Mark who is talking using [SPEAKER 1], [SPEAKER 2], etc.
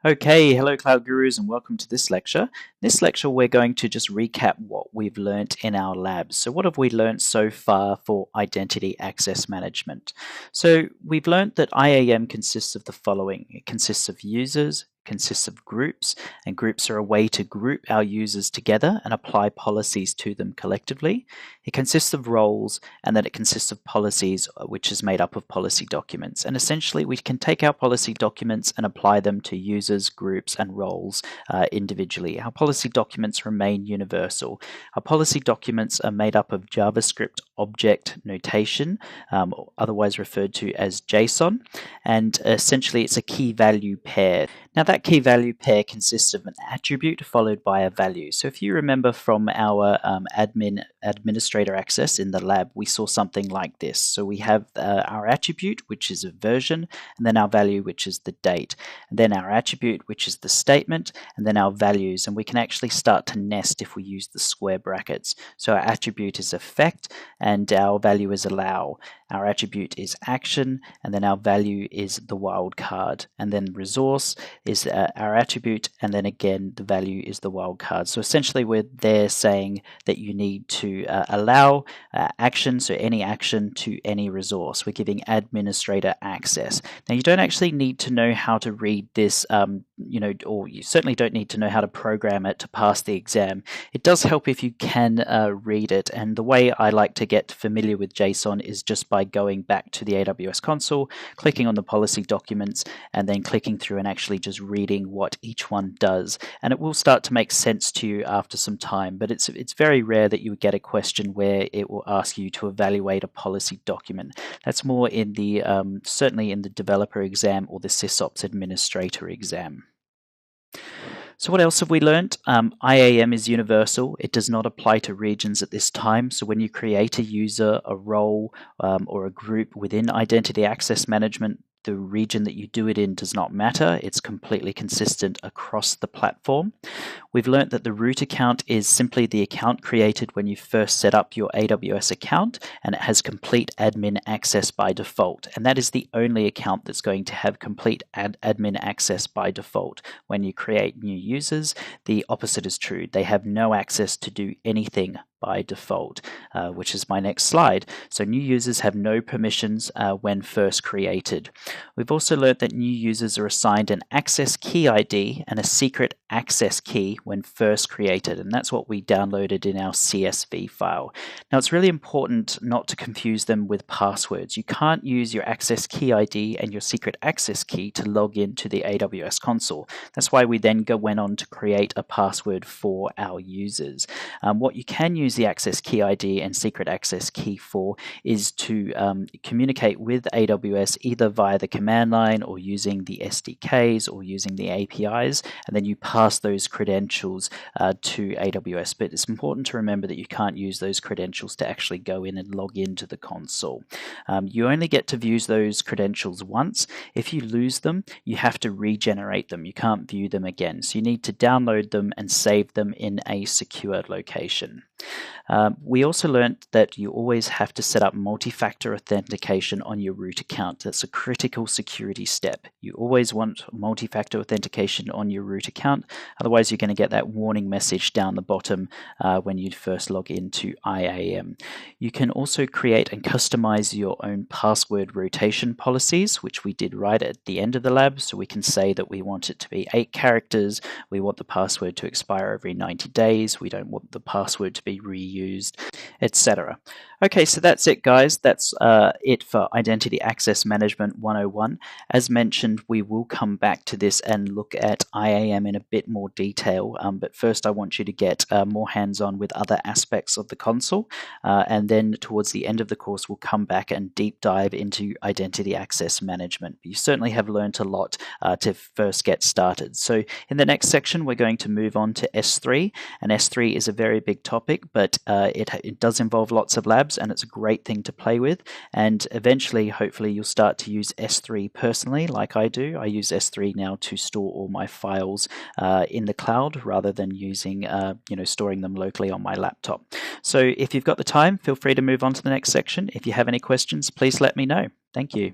[SPEAKER 1] Okay, hello Cloud Gurus and welcome to this lecture. In this lecture we're going to just recap what we've learnt in our labs. So what have we learnt so far for identity access management? So we've learnt that IAM consists of the following. It consists of users, consists of groups, and groups are a way to group our users together and apply policies to them collectively. It consists of roles, and then it consists of policies, which is made up of policy documents. And essentially we can take our policy documents and apply them to users, groups, and roles individually. Our policy documents remain universal. Our policy documents are made up of JavaScript object notation, otherwise referred to as JSON, and essentially it's a key value pair. Now that key value pair consists of an attribute followed by a value. So if you remember from our administrator access in the lab, we saw something like this. So we have our attribute, which is a version, and then our value, which is the date, and then our attribute, which is the statement, and then our values. And we can actually start to nest if we use the square brackets. So our attribute is effect, and our value is allow. Our attribute is action, and then our value is the wildcard, and then resource is our attribute, and then again the value is the wildcard. So essentially we're there saying that you need to allow action, so any action to any resource. We're giving administrator access. Now you don't actually need to know how to read this, or you certainly don't need to know how to program it to pass the exam. It does help if you can read it, and the way I like to get familiar with JSON is just by going back to the AWS console, clicking on the policy documents, and then clicking through and actually just reading what each one does. And it will start to make sense to you after some time, but it's very rare that you would get a question where it will ask you to evaluate a policy document. That's more in the certainly in the developer exam or the SysOps administrator exam. So what else have we learned? IAM is universal. It does not apply to regions at this time. So when you create a user, a role, or a group within identity access management, the region that you do it in does not matter. It's completely consistent across the platform. We've learned that the root account is simply the account created when you first set up your AWS account, and it has complete admin access by default. And that is the only account that's going to have complete admin access by default. When you create new users, the opposite is true. They have no access to do anything by default, which is my next slide. So new users have no permissions when first created. We've also learned that new users are assigned an access key ID and a secret access key when first created, and that's what we downloaded in our CSV file. Now it's really important not to confuse them with passwords. You can't use your access key ID and your secret access key to log into the AWS console. That's why we then went on to create a password for our users. What you can use the access key ID and secret access key for is to communicate with AWS either via the command line or using the SDKs or using the APIs, and then you pass those credentials to AWS. But it's important to remember that you can't use those credentials to actually go in and log into the console. You only get to view those credentials once. If you lose them, you have to regenerate them. You can't view them again. So you need to download them and save them in a secure location. We also learned that you always have to set up multi-factor authentication on your root account. That's a critical security step. You always want multi-factor authentication on your root account, otherwise you're going to get that warning message down the bottom when you first log into IAM. You can also create and customize your own password rotation policies, which we did right at the end of the lab. So we can say that we want it to be 8 characters, we want the password to expire every 90 days, we don't want the password to be reused, etc. Okay, so that's it, guys. That's it for Identity Access Management 101. As mentioned, we will come back to this and look at IAM in a bit more detail, but first I want you to get more hands-on with other aspects of the console, and then towards the end of the course we'll come back and deep dive into Identity Access Management. You certainly have learned a lot to first get started. So in the next section we're going to move on to S3, and S3 is a very big topic, but it does involve lots of labs, and it's a great thing to play with. And eventually, hopefully, you'll start to use S3 personally, like I do. I use S3 now to store all my files in the cloud rather than using, storing them locally on my laptop. So if you've got the time, feel free to move on to the next section. If you have any questions, please let me know. Thank you.